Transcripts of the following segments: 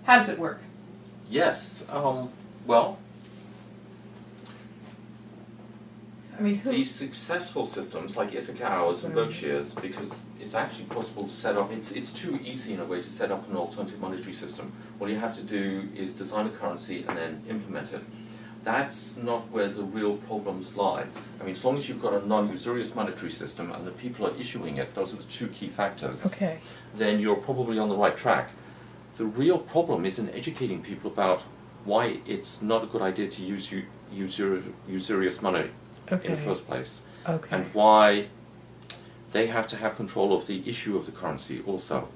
how does it work? Yes. Well, I mean, who? these successful systems like Ithaca Hours and Berkshire's, because it's actually possible to set up, it's too easy in a way to set up an alternative monetary system. All you have to do is design a currency and then implement it. That's not where the real problems lie. I mean, as long as you've got a non-usurious monetary system and the people are issuing it, those are the two key factors, Okay. then you're probably on the right track. The real problem is in educating people about why it's not a good idea to use usurious money in the first place, Okay. and why they have to have control of the issue of the currency also.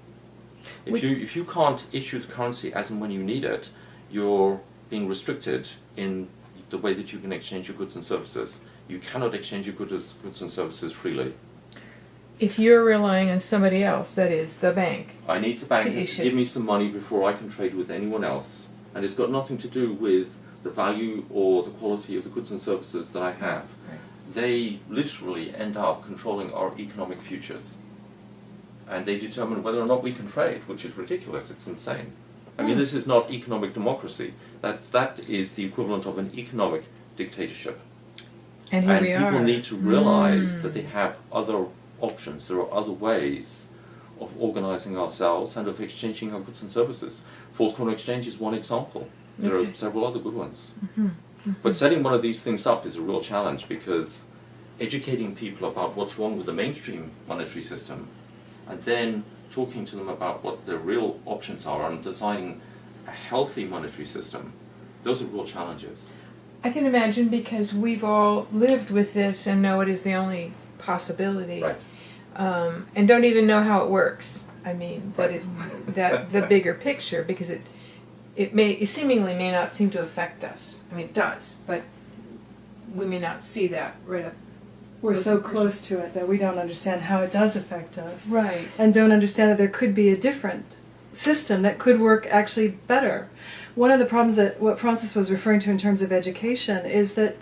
If you can't issue the currency as and when you need it, you're being restricted in the way that you can exchange your goods and services. You cannot exchange your goods and services freely. If you're relying on somebody else, that is, the bank. I need the bank To to issue. give me some money before I can trade with anyone else. And it's got nothing to do with the value or the quality of the goods and services that I have. Right. They literally end up controlling our economic futures. And they determine whether or not we can trade, which is ridiculous. It's insane. I mean, this is not economic democracy. That is the equivalent of an economic dictatorship. And here we are. People need to realize that they have other options. There are other ways of organizing ourselves and of exchanging our goods and services. Fourth Corner Exchange is one example. There are several other good ones. But setting one of these things up is a real challenge, because educating people about what's wrong with the mainstream monetary system and then talking to them about what the real options are and designing a healthy monetary system, those are real challenges. I can imagine, because we've all lived with this and know it is the only possibility. Right. And don't even know how it works. I mean, that the bigger picture, because it seemingly may not seem to affect us. I mean, it does, but we may not see that right up. We're so close to it that we don't understand how it does affect us. Right. And don't understand that there could be a different system that could work actually better. One of the problems that what Francis was referring to in terms of education is that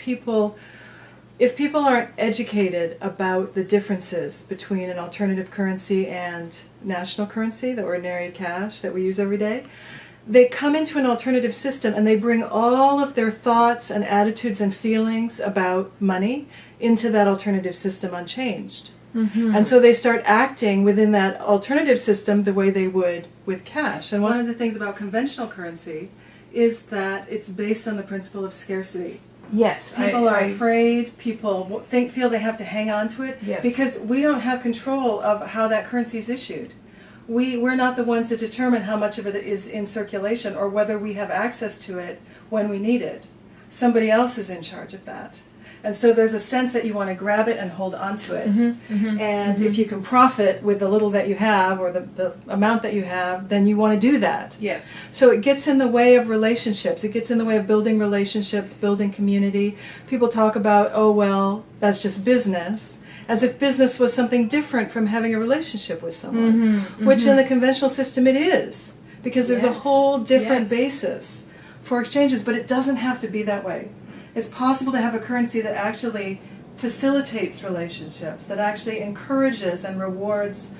if people aren't educated about the differences between an alternative currency and national currency, the ordinary cash that we use every day, they come into an alternative system and they bring all of their thoughts and attitudes and feelings about money into that alternative system unchanged. And so they start acting within that alternative system the way they would with cash. And one of the things about conventional currency is that it's based on the principle of scarcity. Yes. People are afraid, people feel they have to hang on to it, Yes. because we don't have control of how that currency is issued. We're not the ones that determine how much of it is in circulation or whether we have access to it when we need it. Somebody else is in charge of that. And so there's a sense that you want to grab it and hold on to it. And if you can profit with the little that you have or the amount that you have, then you want to do that. Yes. So it gets in the way of relationships. It gets in the way of building relationships, building community. People talk about, oh, well, that's just business, as if business was something different from having a relationship with someone, which in the conventional system it is, because there's a whole different basis for exchanges, but it doesn't have to be that way. It's possible to have a currency that actually facilitates relationships, that actually encourages and rewards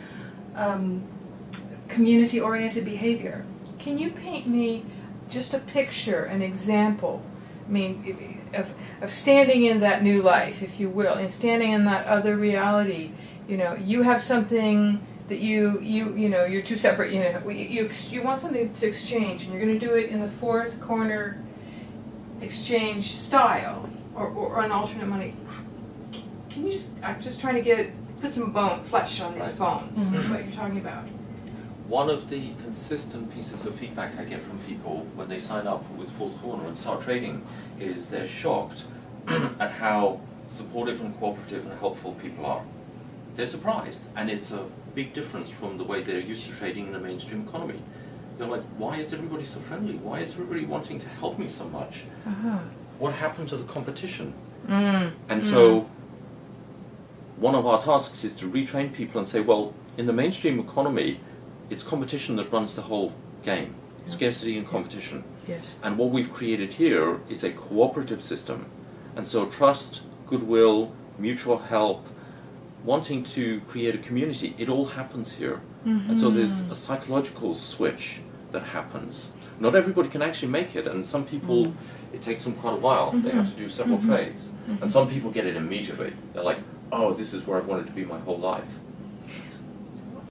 community-oriented behavior. Can you paint me just a picture, an example, I mean, of standing in that new life, if you will, and standing in that other reality? You know, you have something that you know, you're two separate, you know, you want something to exchange, and you're going to do it in the Fourth Corner Exchange style, or an alternate money. Can you I'm just trying to put some flesh on these bones, what you're talking about. One of the consistent pieces of feedback I get from people when they sign up with Fourth Corner and start trading is they're shocked at how supportive and cooperative and helpful people are. They're surprised, and it's a big difference from the way they're used to trading in the mainstream economy. They're like, why is everybody so friendly? Why is everybody wanting to help me so much? What happened to the competition? And so one of our tasks is to retrain people and say, well, in the mainstream economy, it's competition that runs the whole game. Scarcity and competition. Yes. And what we've created here is a cooperative system. And so trust, goodwill, mutual help, wanting to create a community, it all happens here. And so there's a psychological switch that happens. Not everybody can actually make it, and some people, it takes them quite a while. They have to do several trades. And some people get it immediately. They're like, oh, this is where I've wanted to be my whole life.